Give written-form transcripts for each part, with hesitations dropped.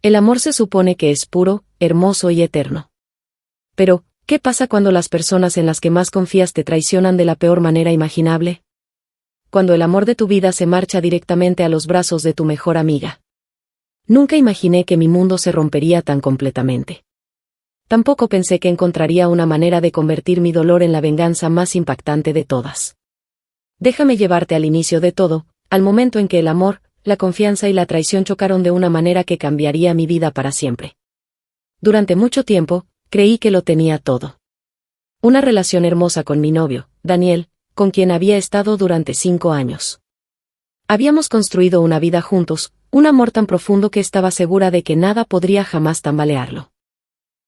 El amor se supone que es puro, hermoso y eterno. Pero, ¿qué pasa cuando las personas en las que más confías te traicionan de la peor manera imaginable? Cuando el amor de tu vida se marcha directamente a los brazos de tu mejor amiga. Nunca imaginé que mi mundo se rompería tan completamente. Tampoco pensé que encontraría una manera de convertir mi dolor en la venganza más impactante de todas. Déjame llevarte al inicio de todo, al momento en que el amor, la confianza y la traición chocaron de una manera que cambiaría mi vida para siempre. Durante mucho tiempo, creí que lo tenía todo. Una relación hermosa con mi novio, Daniel, con quien había estado durante 5 años. Habíamos construido una vida juntos, un amor tan profundo que estaba segura de que nada podría jamás tambalearlo.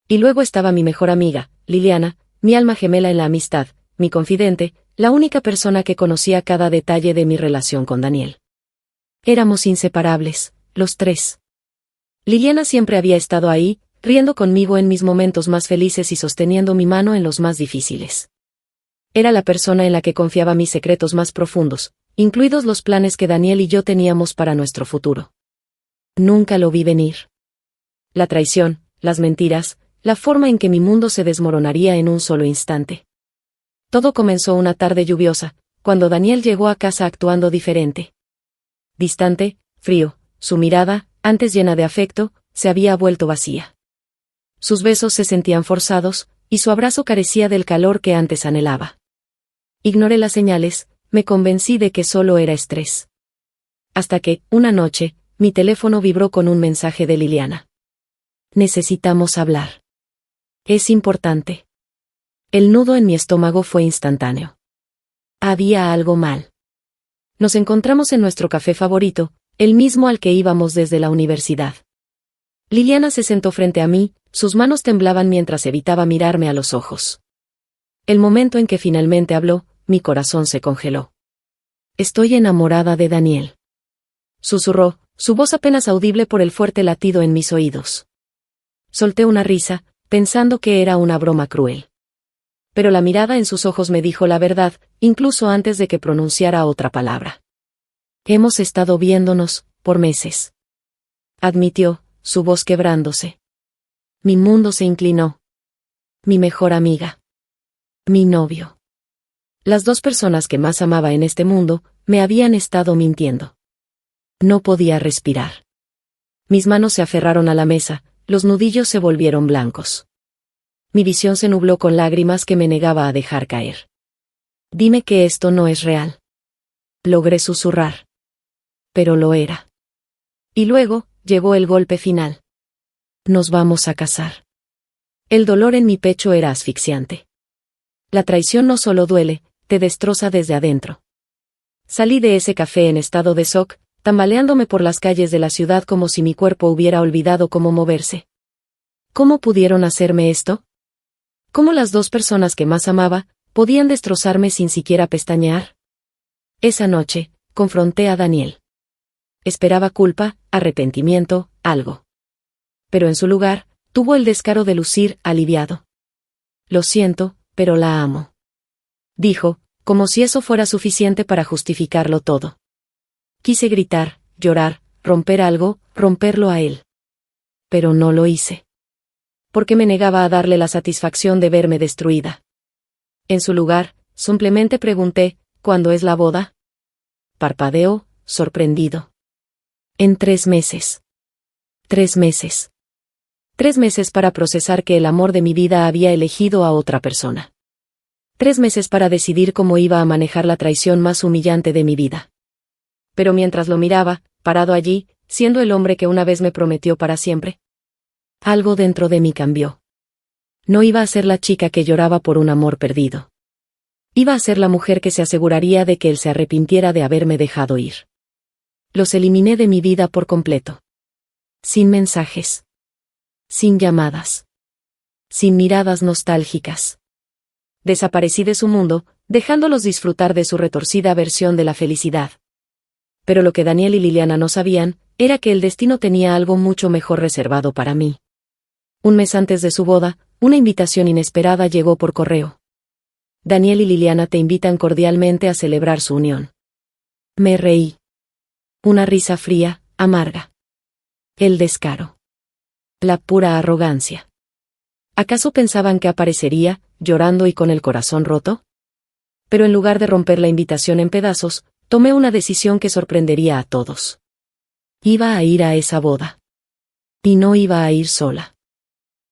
Y luego estaba mi mejor amiga, Liliana, mi alma gemela en la amistad, mi confidente, la única persona que conocía cada detalle de mi relación con Daniel. Éramos inseparables, los tres. Liliana siempre había estado ahí, riendo conmigo en mis momentos más felices y sosteniendo mi mano en los más difíciles. Era la persona en la que confiaba mis secretos más profundos, incluidos los planes que Daniel y yo teníamos para nuestro futuro. Nunca lo vi venir. La traición, las mentiras, la forma en que mi mundo se desmoronaría en un solo instante. Todo comenzó una tarde lluviosa, cuando Daniel llegó a casa actuando diferente. Distante, frío, su mirada, antes llena de afecto, se había vuelto vacía. Sus besos se sentían forzados, y su abrazo carecía del calor que antes anhelaba. Ignoré las señales, me convencí de que solo era estrés. Hasta que, una noche, mi teléfono vibró con un mensaje de Liliana. Necesitamos hablar. Es importante. El nudo en mi estómago fue instantáneo. Había algo mal. Nos encontramos en nuestro café favorito, el mismo al que íbamos desde la universidad. Liliana se sentó frente a mí, sus manos temblaban mientras evitaba mirarme a los ojos. El momento en que finalmente habló, mi corazón se congeló. Estoy enamorada de Daniel. Susurró, su voz apenas audible por el fuerte latido en mis oídos. Solté una risa, pensando que era una broma cruel. Pero la mirada en sus ojos me dijo la verdad, incluso antes de que pronunciara otra palabra. Hemos estado viéndonos, por meses. Admitió, su voz quebrándose. Mi mundo se inclinó. Mi mejor amiga. Mi novio. Las dos personas que más amaba en este mundo, me habían estado mintiendo. No podía respirar. Mis manos se aferraron a la mesa, los nudillos se volvieron blancos. Mi visión se nubló con lágrimas que me negaba a dejar caer. Dime que esto no es real. Logré susurrar. Pero lo era. Y luego, llegó el golpe final. Nos vamos a casar. El dolor en mi pecho era asfixiante. La traición no solo duele, te destroza desde adentro. Salí de ese café en estado de shock, tambaleándome por las calles de la ciudad como si mi cuerpo hubiera olvidado cómo moverse. ¿Cómo pudieron hacerme esto? ¿Cómo las dos personas que más amaba, podían destrozarme sin siquiera pestañear? Esa noche, confronté a Daniel. Esperaba culpa, arrepentimiento, algo. Pero en su lugar, tuvo el descaro de lucir aliviado. Lo siento, pero la amo. Dijo, como si eso fuera suficiente para justificarlo todo. Quise gritar, llorar, romper algo, romperlo a él. Pero no lo hice. Porque me negaba a darle la satisfacción de verme destruida. En su lugar, simplemente pregunté, ¿cuándo es la boda? Parpadeó, sorprendido. En 3 meses. 3 meses. 3 meses para procesar que el amor de mi vida había elegido a otra persona. 3 meses para decidir cómo iba a manejar la traición más humillante de mi vida. Pero mientras lo miraba, parado allí, siendo el hombre que una vez me prometió para siempre, algo dentro de mí cambió. No iba a ser la chica que lloraba por un amor perdido. Iba a ser la mujer que se aseguraría de que él se arrepintiera de haberme dejado ir. Los eliminé de mi vida por completo. Sin mensajes. Sin llamadas. Sin miradas nostálgicas. Desaparecí de su mundo, dejándolos disfrutar de su retorcida versión de la felicidad. Pero lo que Daniel y Liliana no sabían, era que el destino tenía algo mucho mejor reservado para mí. Un mes antes de su boda, una invitación inesperada llegó por correo. Daniel y Liliana te invitan cordialmente a celebrar su unión. Me reí. Una risa fría, amarga. El descaro. La pura arrogancia. ¿Acaso pensaban que aparecería, llorando y con el corazón roto? Pero en lugar de romper la invitación en pedazos, tomé una decisión que sorprendería a todos. Iba a ir a esa boda. Y no iba a ir sola.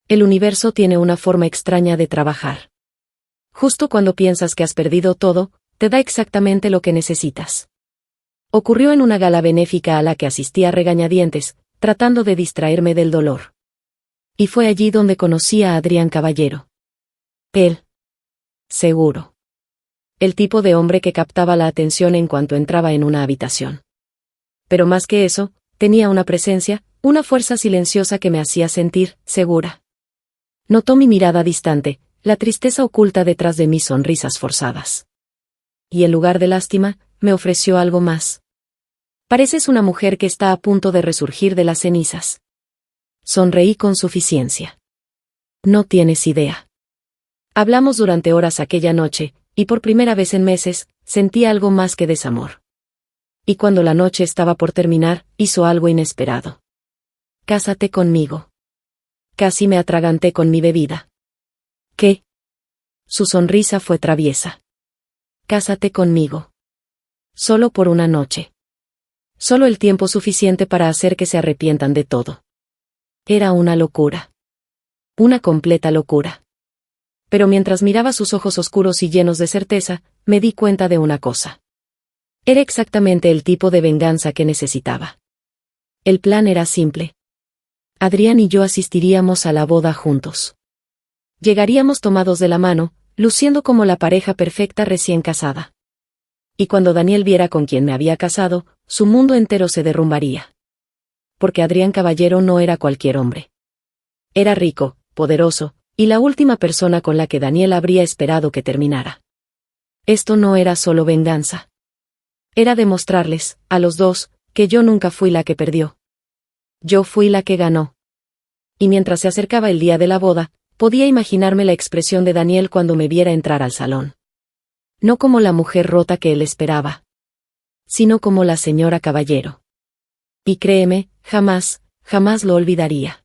El universo tiene una forma extraña de trabajar. Justo cuando piensas que has perdido todo, te da exactamente lo que necesitas. Ocurrió en una gala benéfica a la que asistí a regañadientes, tratando de distraerme del dolor. Y fue allí donde conocí a Adrián Caballero. Él. Seguro. El tipo de hombre que captaba la atención en cuanto entraba en una habitación. Pero más que eso, tenía una presencia, una fuerza silenciosa que me hacía sentir segura. Notó mi mirada distante, la tristeza oculta detrás de mis sonrisas forzadas. Y en lugar de lástima, me ofreció algo más. Pareces una mujer que está a punto de resurgir de las cenizas. Sonreí con suficiencia. No tienes idea. Hablamos durante horas aquella noche, y por primera vez en meses, sentí algo más que desamor. Y cuando la noche estaba por terminar, hizo algo inesperado. Cásate conmigo. Casi me atraganté con mi bebida. ¿Qué? Su sonrisa fue traviesa. Cásate conmigo. Solo por una noche. Solo el tiempo suficiente para hacer que se arrepientan de todo. Era una locura. Una completa locura. Pero mientras miraba sus ojos oscuros y llenos de certeza, me di cuenta de una cosa. Era exactamente el tipo de venganza que necesitaba. El plan era simple. Adrián y yo asistiríamos a la boda juntos. Llegaríamos tomados de la mano, luciendo como la pareja perfecta recién casada. Y cuando Daniel viera con quien me había casado, su mundo entero se derrumbaría. Porque Adrián Caballero no era cualquier hombre. Era rico, poderoso, y la última persona con la que Daniel habría esperado que terminara. Esto no era solo venganza. Era demostrarles, a los dos, que yo nunca fui la que perdió. Yo fui la que ganó. Y mientras se acercaba el día de la boda, podía imaginarme la expresión de Daniel cuando me viera entrar al salón. No como la mujer rota que él esperaba, sino como la señora Caballero. Y créeme, jamás, jamás lo olvidaría.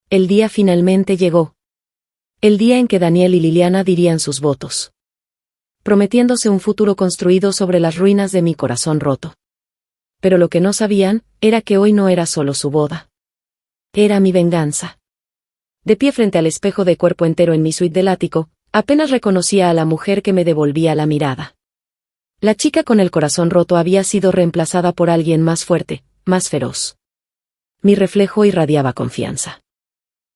El día finalmente llegó. El día en que Daniel y Liliana dirían sus votos. Prometiéndose un futuro construido sobre las ruinas de mi corazón roto. Pero lo que no sabían, era que hoy no era solo su boda. Era mi venganza. De pie frente al espejo de cuerpo entero en mi suite del ático, apenas reconocía a la mujer que me devolvía la mirada. La chica con el corazón roto había sido reemplazada por alguien más fuerte, más feroz. Mi reflejo irradiaba confianza.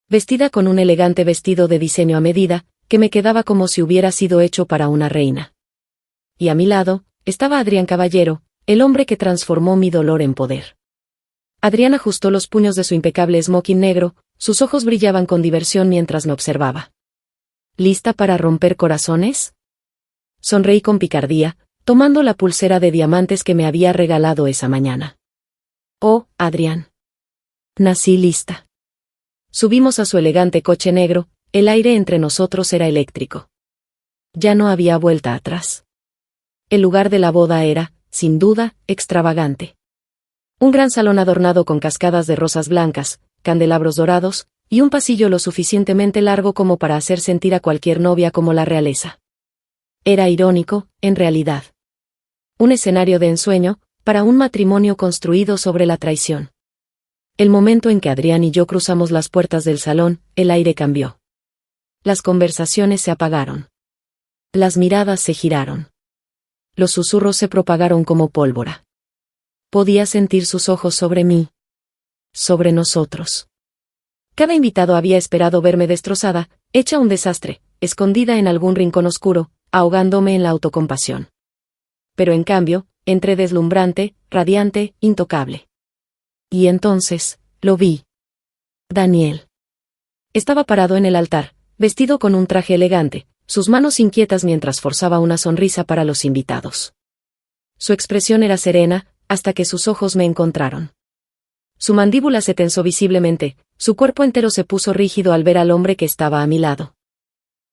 Vestida con un elegante vestido de diseño a medida, que me quedaba como si hubiera sido hecho para una reina. Y a mi lado, estaba Adrián Caballero, el hombre que transformó mi dolor en poder. Adrián ajustó los puños de su impecable smoking negro, sus ojos brillaban con diversión mientras me observaba. ¿Lista para romper corazones? Sonreí con picardía, tomando la pulsera de diamantes que me había regalado esa mañana. Oh, Adrián. Nací lista. Subimos a su elegante coche negro, el aire entre nosotros era eléctrico. Ya no había vuelta atrás. El lugar de la boda era, sin duda, extravagante. Un gran salón adornado con cascadas de rosas blancas, candelabros dorados, y un pasillo lo suficientemente largo como para hacer sentir a cualquier novia como la realeza. Era irónico, en realidad. Un escenario de ensueño, para un matrimonio construido sobre la traición. El momento en que Adrián y yo cruzamos las puertas del salón, el aire cambió. Las conversaciones se apagaron. Las miradas se giraron. Los susurros se propagaron como pólvora. Podía sentir sus ojos sobre mí. Sobre nosotros. Cada invitado había esperado verme destrozada, hecha un desastre, escondida en algún rincón oscuro, ahogándome en la autocompasión. Pero en cambio, entré deslumbrante, radiante, intocable. Y entonces, lo vi. Daniel. Estaba parado en el altar, vestido con un traje elegante, sus manos inquietas mientras forzaba una sonrisa para los invitados. Su expresión era serena, hasta que sus ojos me encontraron. Su mandíbula se tensó visiblemente, su cuerpo entero se puso rígido al ver al hombre que estaba a mi lado.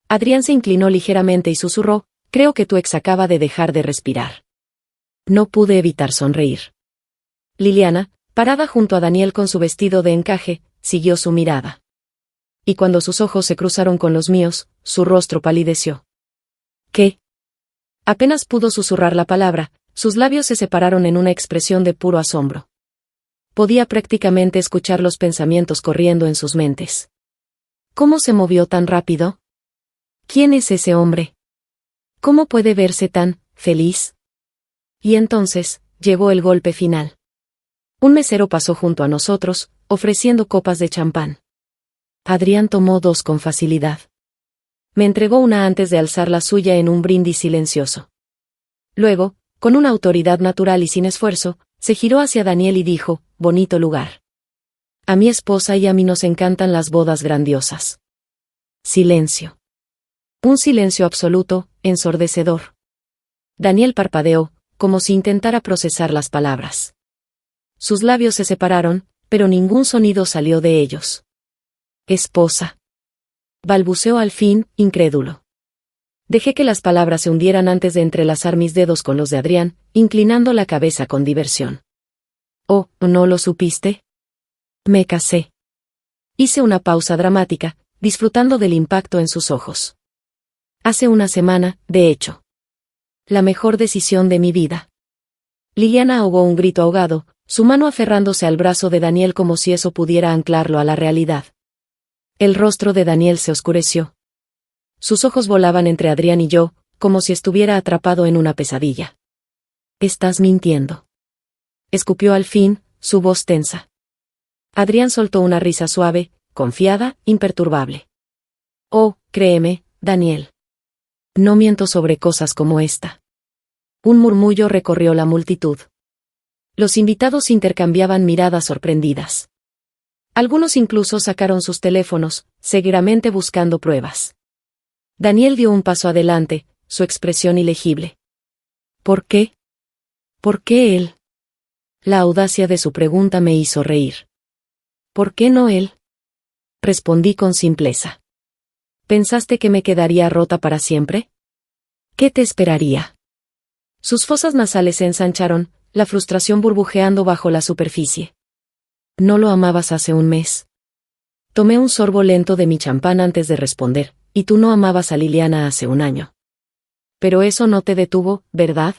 Adrián se inclinó ligeramente y susurró, creo que tu ex acaba de dejar de respirar. No pude evitar sonreír. Liliana, parada junto a Daniel con su vestido de encaje, siguió su mirada. Y cuando sus ojos se cruzaron con los míos, su rostro palideció. ¿Qué? Apenas pudo susurrar la palabra, sus labios se separaron en una expresión de puro asombro. Podía prácticamente escuchar los pensamientos corriendo en sus mentes. ¿Cómo se movió tan rápido? ¿Quién es ese hombre? ¿Cómo puede verse tan feliz? Y entonces, llegó el golpe final. Un mesero pasó junto a nosotros, ofreciendo copas de champán. Adrián tomó 2 con facilidad. Me entregó una antes de alzar la suya en un brindis silencioso. Luego, con una autoridad natural y sin esfuerzo, se giró hacia Daniel y dijo, bonito lugar. A mi esposa y a mí nos encantan las bodas grandiosas. Silencio. Un silencio absoluto, ensordecedor. Daniel parpadeó, como si intentara procesar las palabras. Sus labios se separaron, pero ningún sonido salió de ellos. Esposa. Balbuceó al fin, incrédulo. Dejé que las palabras se hundieran antes de entrelazar mis dedos con los de Adrián, inclinando la cabeza con diversión. Oh, ¿no lo supiste? Me casé. Hice una pausa dramática, disfrutando del impacto en sus ojos. Hace una semana, de hecho. La mejor decisión de mi vida. Liliana ahogó un grito ahogado, su mano aferrándose al brazo de Daniel como si eso pudiera anclarlo a la realidad. El rostro de Daniel se oscureció. Sus ojos volaban entre Adrián y yo, como si estuviera atrapado en una pesadilla. Estás mintiendo. Escupió al fin, su voz tensa. Adrián soltó una risa suave, confiada, imperturbable. Oh, créeme, Daniel. No miento sobre cosas como esta. Un murmullo recorrió la multitud. Los invitados intercambiaban miradas sorprendidas. Algunos incluso sacaron sus teléfonos, seguramente buscando pruebas. Daniel dio un paso adelante, su expresión ilegible. ¿Por qué? ¿Por qué él? La audacia de su pregunta me hizo reír. ¿Por qué no él? Respondí con simpleza. ¿Pensaste que me quedaría rota para siempre? ¿Qué te esperaría? Sus fosas nasales se ensancharon, la frustración burbujeando bajo la superficie. ¿No lo amabas hace un mes? Tomé un sorbo lento de mi champán antes de responder, y tú no amabas a Liliana hace un año. Pero eso no te detuvo, ¿verdad?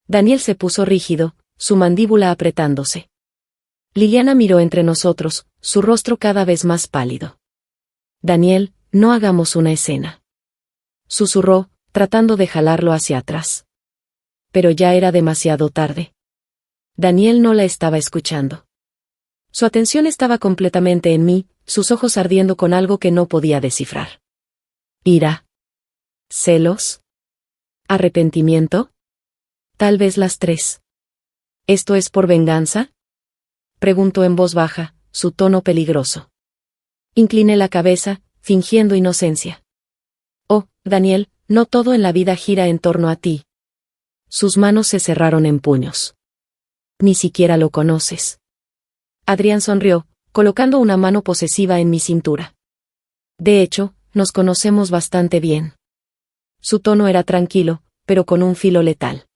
Daniel se puso rígido, su mandíbula apretándose. Liliana miró entre nosotros, su rostro cada vez más pálido. Daniel, no hagamos una escena. Susurró, tratando de jalarlo hacia atrás. Pero ya era demasiado tarde. Daniel no la estaba escuchando. Su atención estaba completamente en mí, sus ojos ardiendo con algo que no podía descifrar. ¿Ira? ¿Celos? ¿Arrepentimiento? Tal vez las 3. ¿Esto es por venganza? Preguntó en voz baja, su tono peligroso. Incliné la cabeza, fingiendo inocencia. Oh, Daniel, no todo en la vida gira en torno a ti. Sus manos se cerraron en puños. Ni siquiera lo conoces. Adrián sonrió, colocando una mano posesiva en mi cintura. De hecho, nos conocemos bastante bien. Su tono era tranquilo, pero con un filo letal.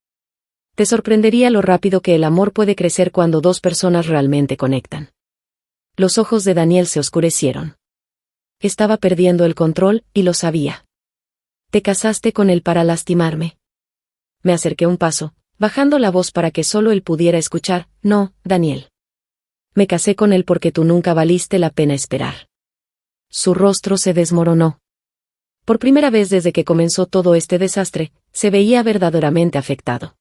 Te sorprendería lo rápido que el amor puede crecer cuando 2 personas realmente conectan. Los ojos de Daniel se oscurecieron. Estaba perdiendo el control, y lo sabía. Te casaste con él para lastimarme. Me acerqué un paso, bajando la voz para que solo él pudiera escuchar. No, Daniel. Me casé con él porque tú nunca valiste la pena esperar. Su rostro se desmoronó. Por primera vez desde que comenzó todo este desastre, se veía verdaderamente afectado.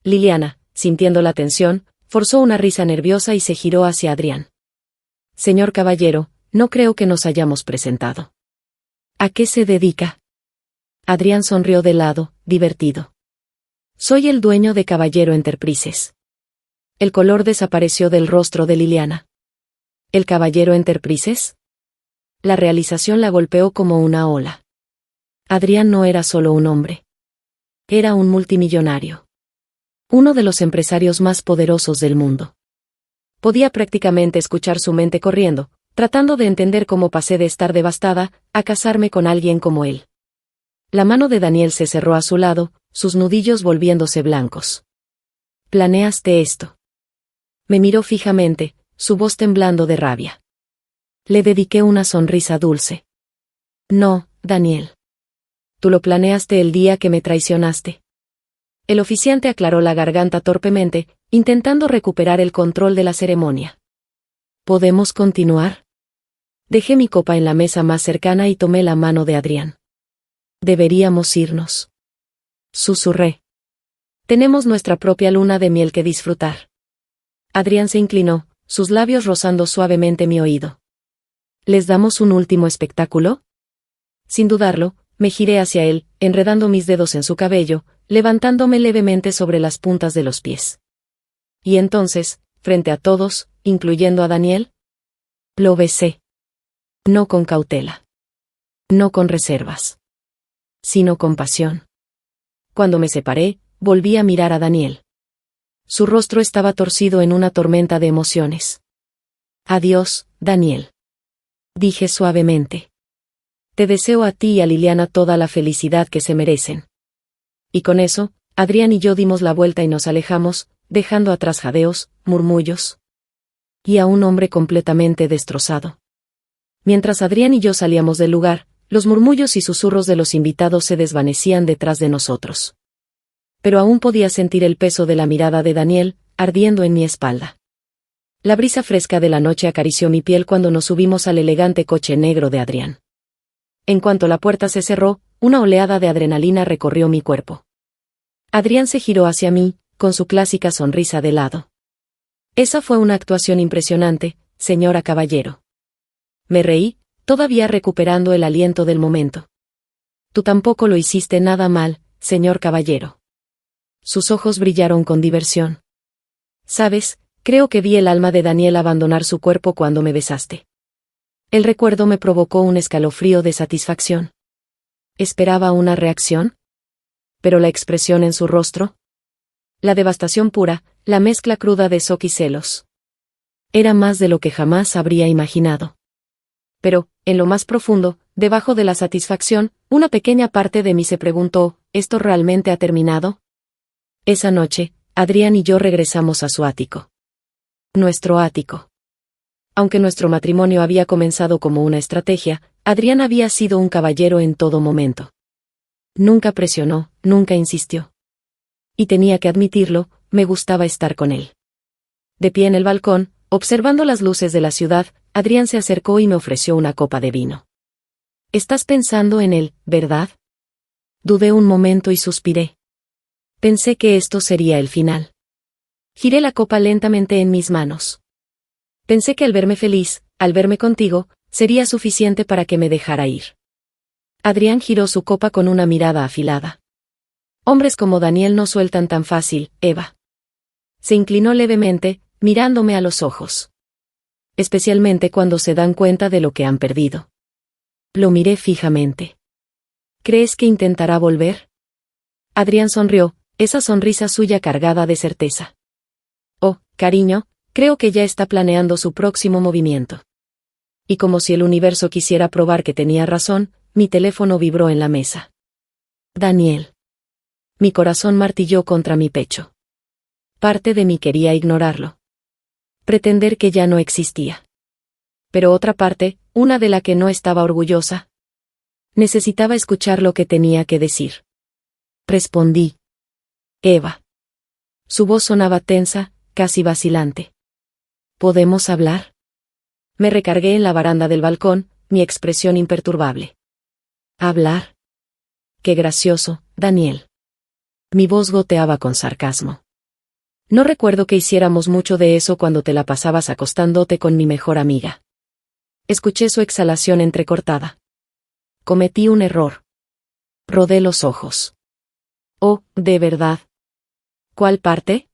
Liliana, sintiendo la tensión, forzó una risa nerviosa y se giró hacia Adrián. Señor caballero, no creo que nos hayamos presentado. ¿A qué se dedica? Adrián sonrió de lado, divertido. Soy el dueño de Caballero Enterprises. El color desapareció del rostro de Liliana. ¿El Caballero Enterprises? La realización la golpeó como una ola. Adrián no era solo un hombre. Era un multimillonario. Uno de los empresarios más poderosos del mundo. Podía prácticamente escuchar su mente corriendo, tratando de entender cómo pasé de estar devastada a casarme con alguien como él. La mano de Daniel se cerró a su lado, sus nudillos volviéndose blancos. ¿Planeaste esto? Me miró fijamente, su voz temblando de rabia. Le dediqué una sonrisa dulce. No, Daniel. Tú lo planeaste el día que me traicionaste. El oficiante aclaró la garganta torpemente, intentando recuperar el control de la ceremonia. ¿Podemos continuar? Dejé mi copa en la mesa más cercana y tomé la mano de Adrián. Deberíamos irnos. Susurré. Tenemos nuestra propia luna de miel que disfrutar. Adrián se inclinó, sus labios rozando suavemente mi oído. ¿Les damos un último espectáculo? Sin dudarlo, me giré hacia él, enredando mis dedos en su cabello, levantándome levemente sobre las puntas de los pies. Y entonces, frente a todos, incluyendo a Daniel, lo besé. No con cautela. No con reservas. Sino con pasión. Cuando me separé, volví a mirar a Daniel. Su rostro estaba torcido en una tormenta de emociones. Adiós, Daniel. Dije suavemente. Te deseo a ti y a Liliana toda la felicidad que se merecen. Y con eso, Adrián y yo dimos la vuelta y nos alejamos, dejando atrás jadeos, murmullos. Y a un hombre completamente destrozado. Mientras Adrián y yo salíamos del lugar, los murmullos y susurros de los invitados se desvanecían detrás de nosotros. Pero aún podía sentir el peso de la mirada de Daniel, ardiendo en mi espalda. La brisa fresca de la noche acarició mi piel cuando nos subimos al elegante coche negro de Adrián. En cuanto la puerta se cerró, una oleada de adrenalina recorrió mi cuerpo. Adrián se giró hacia mí, con su clásica sonrisa de lado. Esa fue una actuación impresionante, señora Caballero. Me reí, todavía recuperando el aliento del momento. Tú tampoco lo hiciste nada mal, señor Caballero. Sus ojos brillaron con diversión. Sabes, creo que vi el alma de Daniel abandonar su cuerpo cuando me besaste. El recuerdo me provocó un escalofrío de satisfacción. ¿Esperaba una reacción? Pero la expresión en su rostro. La devastación pura, la mezcla cruda de shock y celos. Era más de lo que jamás habría imaginado. Pero, en lo más profundo, debajo de la satisfacción, una pequeña parte de mí se preguntó, ¿esto realmente ha terminado? Esa noche, Adrián y yo regresamos a su ático. Nuestro ático. Aunque nuestro matrimonio había comenzado como una estrategia, Adrián había sido un caballero en todo momento. Nunca presionó, nunca insistió. Y tenía que admitirlo, me gustaba estar con él. De pie en el balcón, observando las luces de la ciudad, Adrián se acercó y me ofreció una copa de vino. Estás pensando en él, ¿verdad? Dudé un momento y suspiré. Pensé que esto sería el final. Giré la copa lentamente en mis manos. Pensé que al verme feliz, al verme contigo, sería suficiente para que me dejara ir. Adrián giró su copa con una mirada afilada. Hombres como Daniel no sueltan tan fácil, Eva. Se inclinó levemente, mirándome a los ojos. Especialmente cuando se dan cuenta de lo que han perdido. Lo miré fijamente. ¿Crees que intentará volver? Adrián sonrió, esa sonrisa suya cargada de certeza. Oh, cariño, creo que ya está planeando su próximo movimiento. Y como si el universo quisiera probar que tenía razón, mi teléfono vibró en la mesa. Daniel. Mi corazón martilló contra mi pecho. Parte de mí quería ignorarlo. Pretender que ya no existía. Pero otra parte, una de la que no estaba orgullosa, necesitaba escuchar lo que tenía que decir. Respondí. Eva. Su voz sonaba tensa, casi vacilante. ¿Podemos hablar? Me recargué en la baranda del balcón, mi expresión imperturbable. ¿Hablar? Qué gracioso, Daniel. Mi voz goteaba con sarcasmo. No recuerdo que hiciéramos mucho de eso cuando te la pasabas acostándote con mi mejor amiga. Escuché su exhalación entrecortada. Cometí un error. Rodé los ojos. Oh, ¿de verdad? ¿Cuál parte?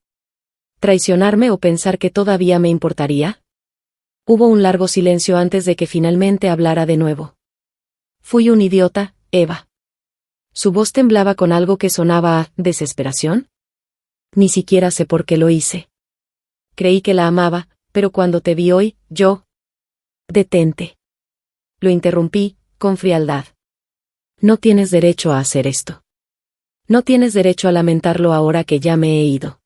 ¿Traicionarme o pensar que todavía me importaría? Hubo un largo silencio antes de que finalmente hablara de nuevo. Fui un idiota, Eva. Su voz temblaba con algo que sonaba a desesperación. Ni siquiera sé por qué lo hice. Creí que la amaba, pero cuando te vi hoy, yo... Detente. Lo interrumpí, con frialdad. No tienes derecho a hacer esto. No tienes derecho a lamentarlo ahora que ya me he ido.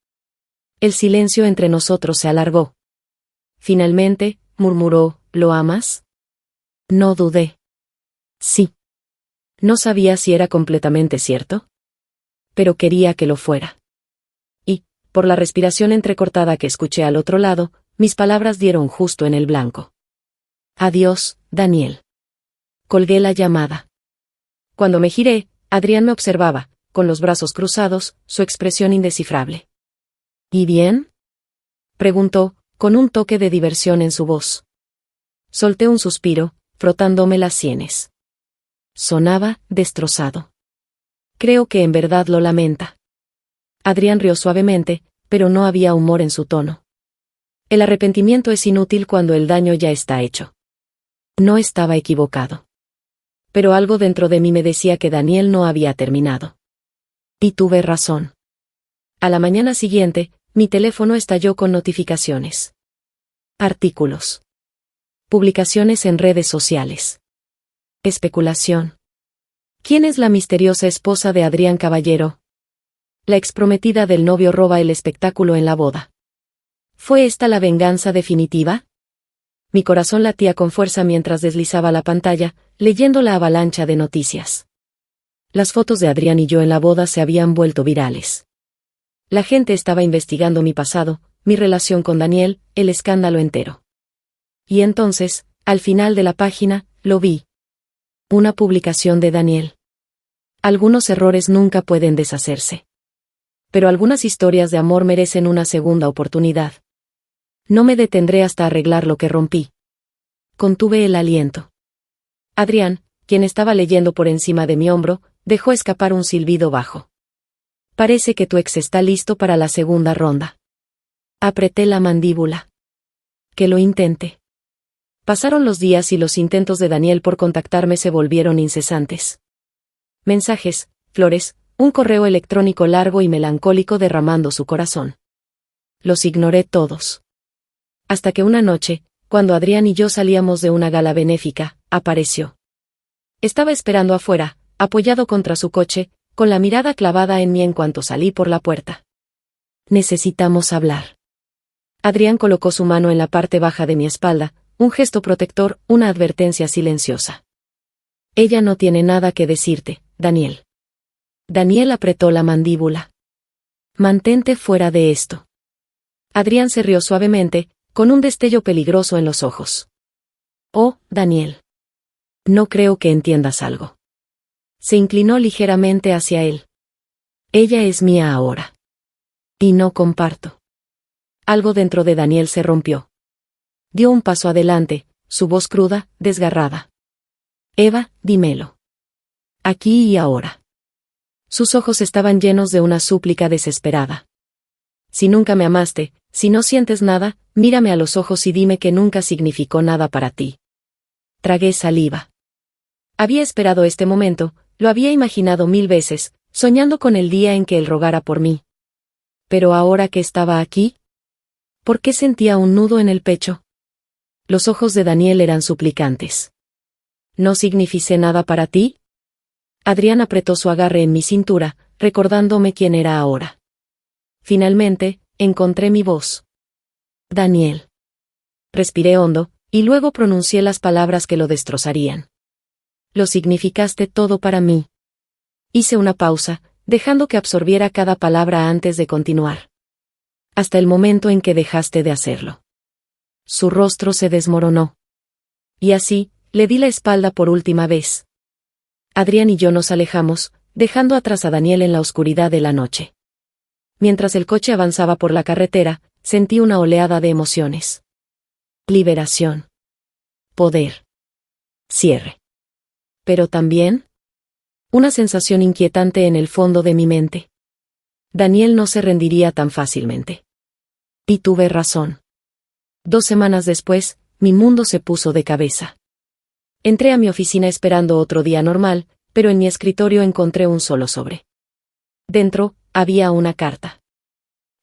El silencio entre nosotros se alargó. Finalmente, murmuró, ¿lo amas? No dudé. Sí. No sabía si era completamente cierto, pero quería que lo fuera. Y, por la respiración entrecortada que escuché al otro lado, mis palabras dieron justo en el blanco. Adiós, Daniel. Colgué la llamada. Cuando me giré, Adrián me observaba, con los brazos cruzados, su expresión indescifrable. ¿Y bien? Preguntó, con un toque de diversión en su voz. Solté un suspiro, frotándome las sienes. Sonaba destrozado. Creo que en verdad lo lamenta. Adrián rió suavemente, pero no había humor en su tono. El arrepentimiento es inútil cuando el daño ya está hecho. No estaba equivocado. Pero algo dentro de mí me decía que Daniel no había terminado. Y tuve razón. A la mañana siguiente, mi teléfono estalló con notificaciones. Artículos. Publicaciones en redes sociales. Especulación. ¿Quién es la misteriosa esposa de Adrián Caballero? La exprometida del novio roba el espectáculo en la boda. ¿Fue esta la venganza definitiva? Mi corazón latía con fuerza mientras deslizaba la pantalla, leyendo la avalancha de noticias. Las fotos de Adrián y yo en la boda se habían vuelto virales. La gente estaba investigando mi pasado, mi relación con Daniel, el escándalo entero. Y entonces, al final de la página, lo vi. Una publicación de Daniel. Algunos errores nunca pueden deshacerse. Pero algunas historias de amor merecen una segunda oportunidad. No me detendré hasta arreglar lo que rompí. Contuve el aliento. Adrián, quien estaba leyendo por encima de mi hombro, dejó escapar un silbido bajo. Parece que tu ex está listo para la segunda ronda. Apreté la mandíbula. Que lo intente. Pasaron los días y los intentos de Daniel por contactarme se volvieron incesantes. Mensajes, flores, un correo electrónico largo y melancólico derramando su corazón. Los ignoré todos. Hasta que una noche, cuando Adrián y yo salíamos de una gala benéfica, apareció. Estaba esperando afuera, apoyado contra su coche, con la mirada clavada en mí en cuanto salí por la puerta. Necesitamos hablar. Adrián colocó su mano en la parte baja de mi espalda, un gesto protector, una advertencia silenciosa. Ella no tiene nada que decirte, Daniel. Daniel apretó la mandíbula. Mantente fuera de esto. Adrián se rió suavemente, con un destello peligroso en los ojos. Oh, Daniel. No creo que entiendas algo. Se inclinó ligeramente hacia él. Ella es mía ahora. Y no comparto. Algo dentro de Daniel se rompió. Dio un paso adelante, su voz cruda, desgarrada. Eva, dímelo. Aquí y ahora. Sus ojos estaban llenos de una súplica desesperada. Si nunca me amaste, si no sientes nada, mírame a los ojos y dime que nunca significó nada para ti. Tragué saliva. Había esperado este momento, lo había imaginado 1000 veces, soñando con el día en que él rogara por mí. Pero ahora que estaba aquí, ¿por qué sentía un nudo en el pecho? Los ojos de Daniel eran suplicantes. ¿No significé nada para ti? Adrián apretó su agarre en mi cintura, recordándome quién era ahora. Finalmente, encontré mi voz. Daniel. Respiré hondo, y luego pronuncié las palabras que lo destrozarían. Lo significaste todo para mí. Hice una pausa, dejando que absorbiera cada palabra antes de continuar. Hasta el momento en que dejaste de hacerlo. Su rostro se desmoronó. Y así, le di la espalda por última vez. Adrián y yo nos alejamos, dejando atrás a Daniel en la oscuridad de la noche. Mientras el coche avanzaba por la carretera, sentí una oleada de emociones. Liberación. Poder. Cierre. Pero también una sensación inquietante en el fondo de mi mente. Daniel no se rendiría tan fácilmente. Y tuve razón. 2 semanas después, mi mundo se puso de cabeza. Entré a mi oficina esperando otro día normal, pero en mi escritorio encontré un solo sobre. Dentro, había una carta.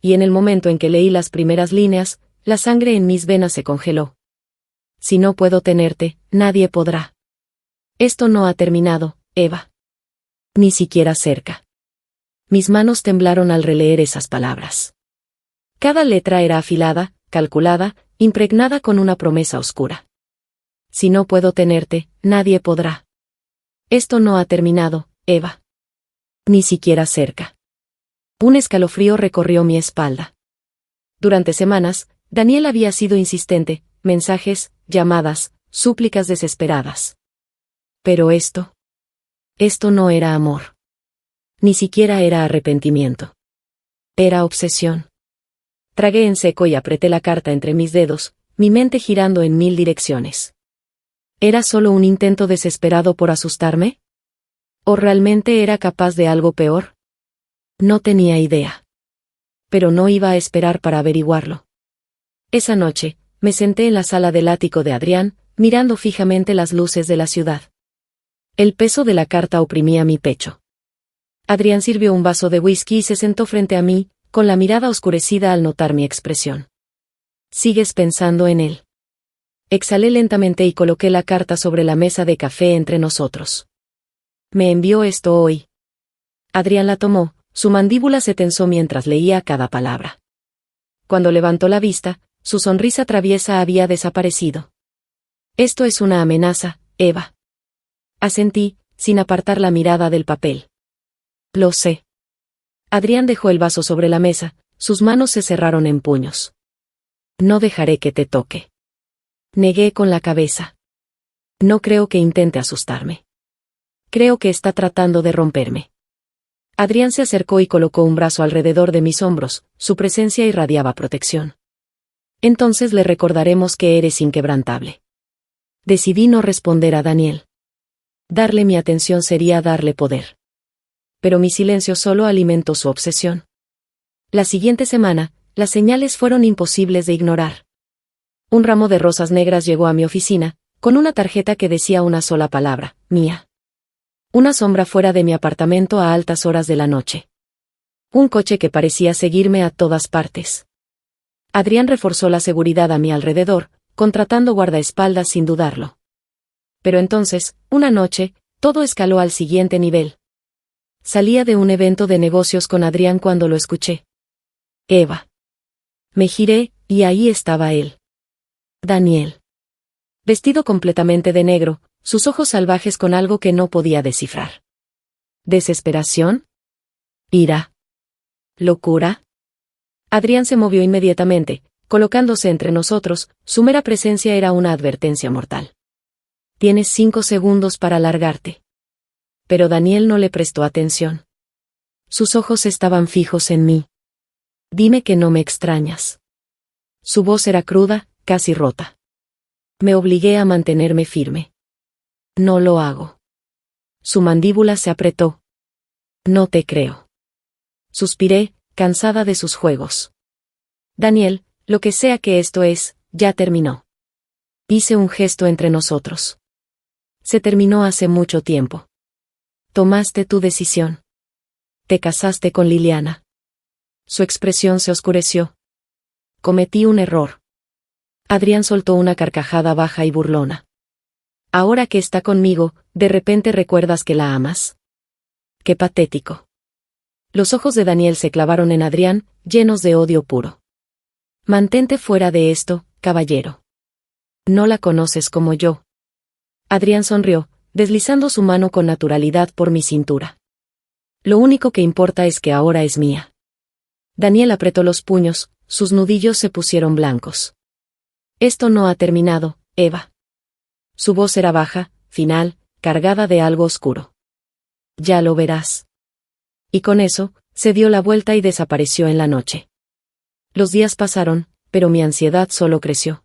Y en el momento en que leí las primeras líneas, la sangre en mis venas se congeló. Si no puedo tenerte, nadie podrá. Esto no ha terminado, Eva. Ni siquiera cerca. Mis manos temblaron al releer esas palabras. Cada letra era afilada, calculada, impregnada con una promesa oscura. Si no puedo tenerte, nadie podrá. Esto no ha terminado, Eva. Ni siquiera cerca. Un escalofrío recorrió mi espalda. Durante semanas, Daniel había sido insistente, mensajes, llamadas, súplicas desesperadas. Pero esto no era amor. Ni siquiera era arrepentimiento. Era obsesión. Tragué en seco y apreté la carta entre mis dedos, mi mente girando en 1000 direcciones. ¿Era solo un intento desesperado por asustarme? ¿O realmente era capaz de algo peor? No tenía idea. Pero no iba a esperar para averiguarlo. Esa noche, me senté en la sala del ático de Adrián, mirando fijamente las luces de la ciudad. El peso de la carta oprimía mi pecho. Adrián sirvió un vaso de whisky y se sentó frente a mí, con la mirada oscurecida al notar mi expresión. ¿Sigues pensando en él? Exhalé lentamente y coloqué la carta sobre la mesa de café entre nosotros. Me envió esto hoy. Adrián la tomó, su mandíbula se tensó mientras leía cada palabra. Cuando levantó la vista, su sonrisa traviesa había desaparecido. Esto es una amenaza, Eva. Asentí, sin apartar la mirada del papel. Lo sé. Adrián dejó el vaso sobre la mesa, sus manos se cerraron en puños. No dejaré que te toque. Negué con la cabeza. No creo que intente asustarme. Creo que está tratando de romperme. Adrián se acercó y colocó un brazo alrededor de mis hombros, su presencia irradiaba protección. Entonces le recordaremos que eres inquebrantable. Decidí no responder a Daniel. Darle mi atención sería darle poder. Pero mi silencio solo alimentó su obsesión. La siguiente semana, las señales fueron imposibles de ignorar. Un ramo de rosas negras llegó a mi oficina, con una tarjeta que decía una sola palabra, mía. Una sombra fuera de mi apartamento a altas horas de la noche. Un coche que parecía seguirme a todas partes. Adrián reforzó la seguridad a mi alrededor, contratando guardaespaldas sin dudarlo. Pero entonces, una noche, todo escaló al siguiente nivel. Salía de un evento de negocios con Adrián cuando lo escuché. Eva. Me giré, y ahí estaba él. Daniel. Vestido completamente de negro, sus ojos salvajes con algo que no podía descifrar. ¿Desesperación? ¿Ira? ¿Locura? Adrián se movió inmediatamente, colocándose entre nosotros, su mera presencia era una advertencia mortal. Tienes 5 segundos para largarte. Pero Daniel no le prestó atención. Sus ojos estaban fijos en mí. Dime que no me extrañas. Su voz era cruda, casi rota. Me obligué a mantenerme firme. No lo hago. Su mandíbula se apretó. No te creo. Suspiré, cansada de sus juegos. Daniel, lo que sea que esto es, ya terminó. Hice un gesto entre nosotros. Se terminó hace mucho tiempo. Tomaste tu decisión. Te casaste con Liliana. Su expresión se oscureció. Cometí un error. Adrián soltó una carcajada baja y burlona. Ahora que está conmigo, ¿de repente recuerdas que la amas? Qué patético. Los ojos de Daniel se clavaron en Adrián, llenos de odio puro. Mantente fuera de esto, caballero. No la conoces como yo. Adrián sonrió, deslizando su mano con naturalidad por mi cintura. Lo único que importa es que ahora es mía. Daniel apretó los puños, sus nudillos se pusieron blancos. Esto no ha terminado, Eva. Su voz era baja, final, cargada de algo oscuro. Ya lo verás. Y con eso, se dio la vuelta y desapareció en la noche. Los días pasaron, pero mi ansiedad solo creció.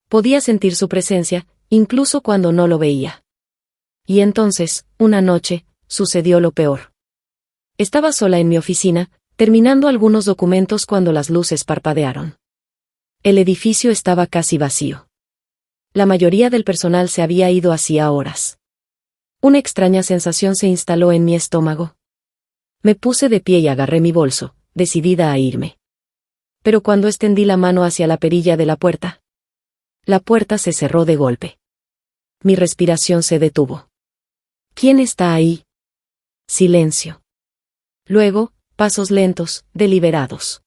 Podía sentir su presencia, incluso cuando no lo veía. Y entonces, una noche, sucedió lo peor. Estaba sola en mi oficina, terminando algunos documentos cuando las luces parpadearon. El edificio estaba casi vacío. La mayoría del personal se había ido hacía horas. Una extraña sensación se instaló en mi estómago. Me puse de pie y agarré mi bolso, decidida a irme. Pero cuando extendí la mano hacia la perilla de la puerta se cerró de golpe. Mi respiración se detuvo. ¿Quién está ahí? Silencio. Luego, pasos lentos, deliberados.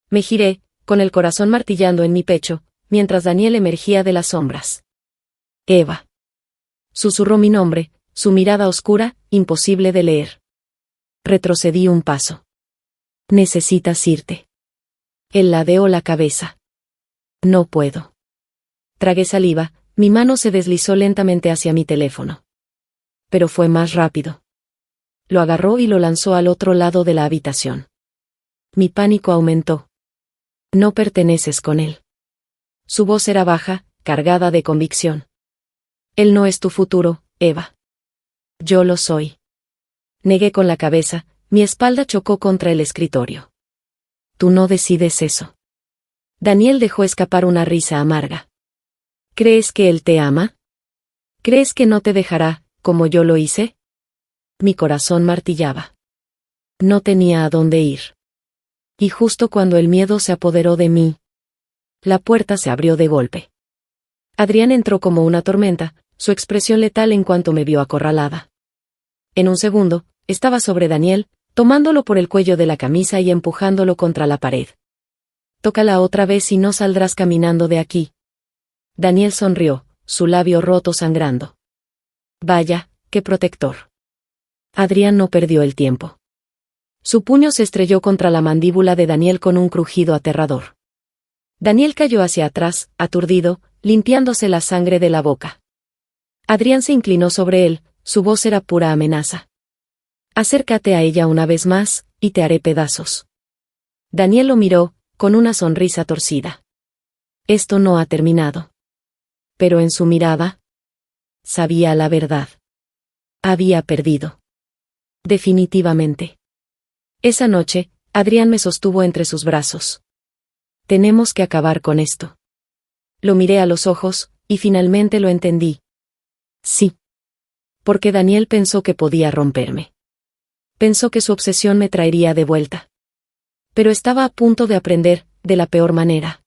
Me giré, con el corazón martillando en mi pecho, mientras Daniel emergía de las sombras. Eva. Susurró mi nombre, su mirada oscura, imposible de leer. Retrocedí un paso. Necesitas irte. Él ladeó la cabeza. No puedo. Tragué saliva, mi mano se deslizó lentamente hacia mi teléfono. Pero fue más rápido. Lo agarró y lo lanzó al otro lado de la habitación. Mi pánico aumentó. No perteneces con él. Su voz era baja, cargada de convicción. Él no es tu futuro, Eva. Yo lo soy. Negué con la cabeza, mi espalda chocó contra el escritorio. Tú no decides eso. Daniel dejó escapar una risa amarga. ¿Crees que él te ama? ¿Crees que no te dejará, como yo lo hice? Mi corazón martillaba. No tenía a dónde ir. Y justo cuando el miedo se apoderó de mí, la puerta se abrió de golpe. Adrián entró como una tormenta, su expresión letal en cuanto me vio acorralada. En un segundo, estaba sobre Daniel, tomándolo por el cuello de la camisa y empujándolo contra la pared. Tócala otra vez y no saldrás caminando de aquí. Daniel sonrió, su labio roto sangrando. Vaya, qué protector. Adrián no perdió el tiempo. Su puño se estrelló contra la mandíbula de Daniel con un crujido aterrador. Daniel cayó hacia atrás, aturdido, limpiándose la sangre de la boca. Adrián se inclinó sobre él, su voz era pura amenaza. Acércate a ella una vez más, y te haré pedazos. Daniel lo miró, con una sonrisa torcida. Esto no ha terminado. Pero en su mirada, sabía la verdad. Había perdido. Definitivamente. Esa noche, Adrián me sostuvo entre sus brazos. Tenemos que acabar con esto. Lo miré a los ojos, y finalmente lo entendí. Sí. Porque Daniel pensó que podía romperme. Pensó que su obsesión me traería de vuelta. Pero estaba a punto de aprender, de la peor manera.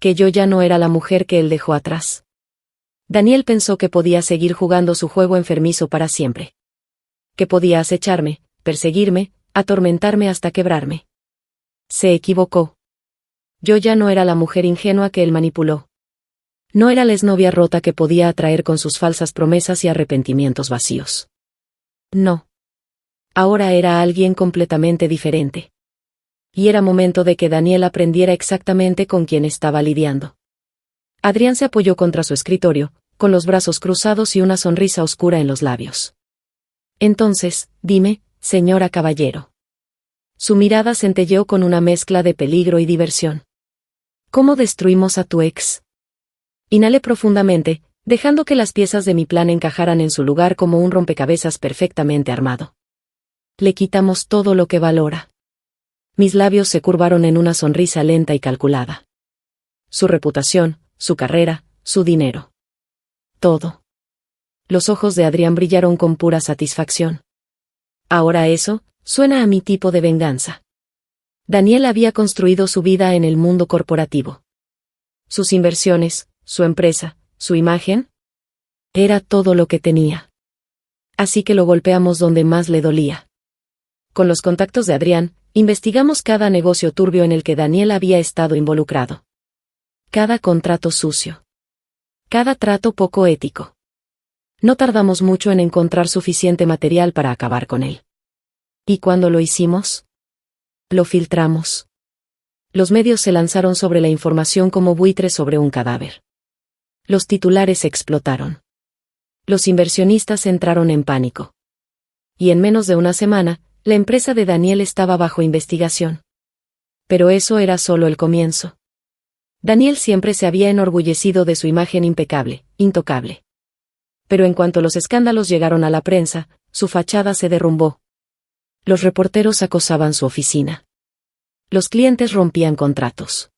Que yo ya no era la mujer que él dejó atrás. Daniel pensó que podía seguir jugando su juego enfermizo para siempre. Que podía acecharme, perseguirme, atormentarme hasta quebrarme. Se equivocó. Yo ya no era la mujer ingenua que él manipuló. No era la exnovia rota que podía atraer con sus falsas promesas y arrepentimientos vacíos. No. Ahora era alguien completamente diferente. Y era momento de que Daniel aprendiera exactamente con quién estaba lidiando. Adrián se apoyó contra su escritorio, con los brazos cruzados y una sonrisa oscura en los labios. Entonces, dime, señora caballero. Su mirada centelleó con una mezcla de peligro y diversión. ¿Cómo destruimos a tu ex? Inhalé profundamente, dejando que las piezas de mi plan encajaran en su lugar como un rompecabezas perfectamente armado. Le quitamos todo lo que valora. Mis labios se curvaron en una sonrisa lenta y calculada. Su reputación, su carrera, su dinero. Todo. Los ojos de Adrián brillaron con pura satisfacción. Ahora eso, suena a mi tipo de venganza. Daniel había construido su vida en el mundo corporativo. Sus inversiones, su empresa, su imagen. Era todo lo que tenía. Así que lo golpeamos donde más le dolía. Con los contactos de Adrián, investigamos cada negocio turbio en el que Daniel había estado involucrado. Cada contrato sucio. Cada trato poco ético. No tardamos mucho en encontrar suficiente material para acabar con él. ¿Y cuando lo hicimos? Lo filtramos. Los medios se lanzaron sobre la información como buitres sobre un cadáver. Los titulares explotaron. Los inversionistas entraron en pánico. Y en menos de una semana, la empresa de Daniel estaba bajo investigación. Pero eso era solo el comienzo. Daniel siempre se había enorgullecido de su imagen impecable, intocable. Pero en cuanto los escándalos llegaron a la prensa, su fachada se derrumbó. Los reporteros acosaban su oficina. Los clientes rompían contratos.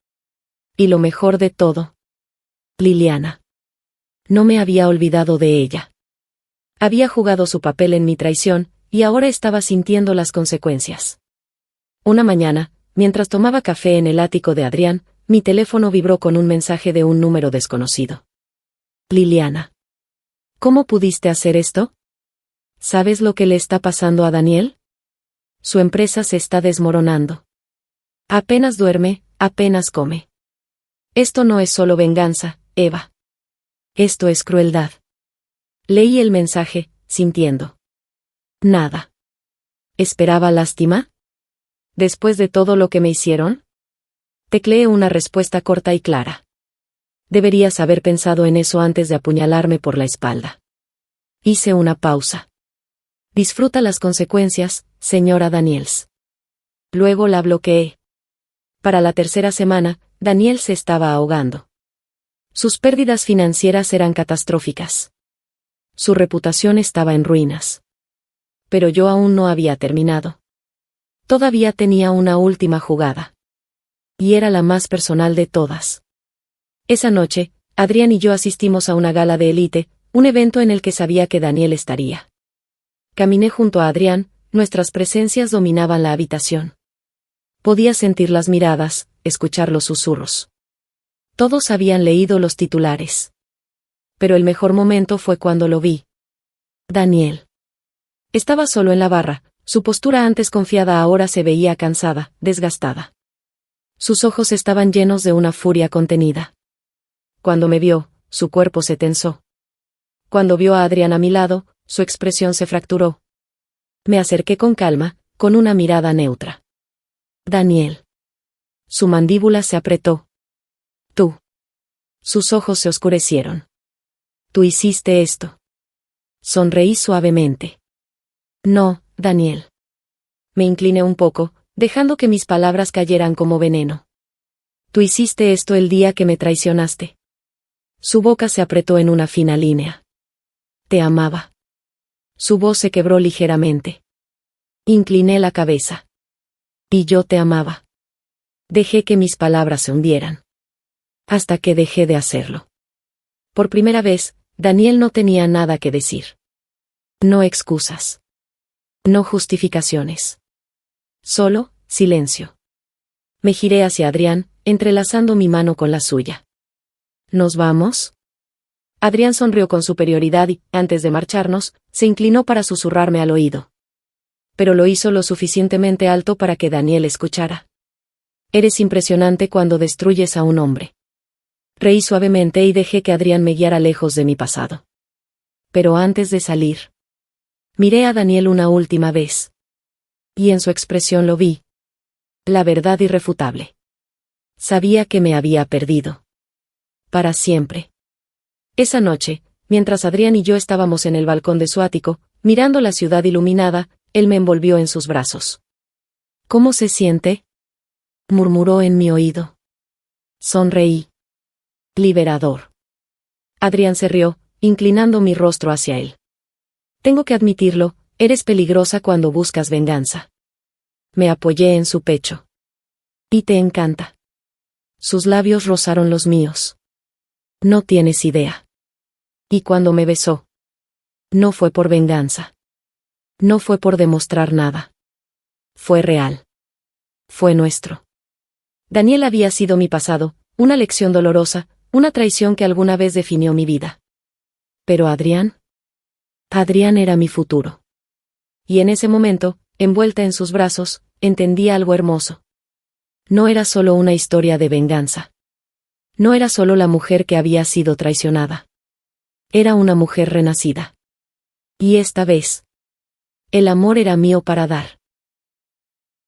Y lo mejor de todo. Liliana. No me había olvidado de ella. Había jugado su papel en mi traición, y ahora estaba sintiendo las consecuencias. Una mañana, mientras tomaba café en el ático de Adrián, mi teléfono vibró con un mensaje de un número desconocido. Liliana. ¿Cómo pudiste hacer esto? ¿Sabes lo que le está pasando a Daniel? Su empresa se está desmoronando. Apenas duerme, apenas come. Esto no es solo venganza, Eva. Esto es crueldad. Leí el mensaje, sintiendo. Nada. ¿Esperaba lástima? ¿Después de todo lo que me hicieron? Tecleé una respuesta corta y clara. Deberías haber pensado en eso antes de apuñalarme por la espalda. Hice una pausa. Disfruta las consecuencias, señora Daniels. Luego la bloqueé. Para la tercera semana, Daniel se estaba ahogando. Sus pérdidas financieras eran catastróficas. Su reputación estaba en ruinas. Pero yo aún no había terminado. Todavía tenía una última jugada. Y era la más personal de todas. Esa noche, Adrián y yo asistimos a una gala de élite, un evento en el que sabía que Daniel estaría. Caminé junto a Adrián, nuestras presencias dominaban la habitación. Podía sentir las miradas, escuchar los susurros. Todos habían leído los titulares. Pero el mejor momento fue cuando lo vi. Daniel. Estaba solo en la barra, su postura antes confiada ahora se veía cansada, desgastada. Sus ojos estaban llenos de una furia contenida. Cuando me vio, su cuerpo se tensó. Cuando vio a Adrián a mi lado, su expresión se fracturó. Me acerqué con calma, con una mirada neutra. Daniel. Su mandíbula se apretó. Tú. Sus ojos se oscurecieron. Tú hiciste esto. Sonreí suavemente. No, Daniel. Me incliné un poco, dejando que mis palabras cayeran como veneno. Tú hiciste esto el día que me traicionaste. Su boca se apretó en una fina línea. Te amaba. Su voz se quebró ligeramente. Incliné la cabeza. Y yo te amaba. Dejé que mis palabras se hundieran. Hasta que dejé de hacerlo. Por primera vez, Daniel no tenía nada que decir. No excusas. No justificaciones. Solo, silencio. Me giré hacia Adrián, entrelazando mi mano con la suya. ¿Nos vamos? Adrián sonrió con superioridad y, antes de marcharnos, se inclinó para susurrarme al oído. Pero lo hizo lo suficientemente alto para que Daniel escuchara. Eres impresionante cuando destruyes a un hombre. Reí suavemente y dejé que Adrián me guiara lejos de mi pasado. Pero antes de salir, miré a Daniel una última vez. Y en su expresión lo vi. La verdad irrefutable. Sabía que me había perdido. Para siempre. Esa noche, mientras Adrián y yo estábamos en el balcón de su ático, mirando la ciudad iluminada, él me envolvió en sus brazos. ¿Cómo se siente?, murmuró en mi oído. Sonreí. Liberador. Adrián se rió, inclinando mi rostro hacia él. Tengo que admitirlo, eres peligrosa cuando buscas venganza. Me apoyé en su pecho. Y te encanta. Sus labios rozaron los míos. No tienes idea. Y cuando me besó, no fue por venganza. No fue por demostrar nada. Fue real. Fue nuestro. Daniel había sido mi pasado, una lección dolorosa, una traición que alguna vez definió mi vida. Pero Adrián era mi futuro. Y en ese momento, envuelta en sus brazos, entendí algo hermoso. No era solo una historia de venganza. No era solo la mujer que había sido traicionada. Era una mujer renacida. Y esta vez, el amor era mío para dar.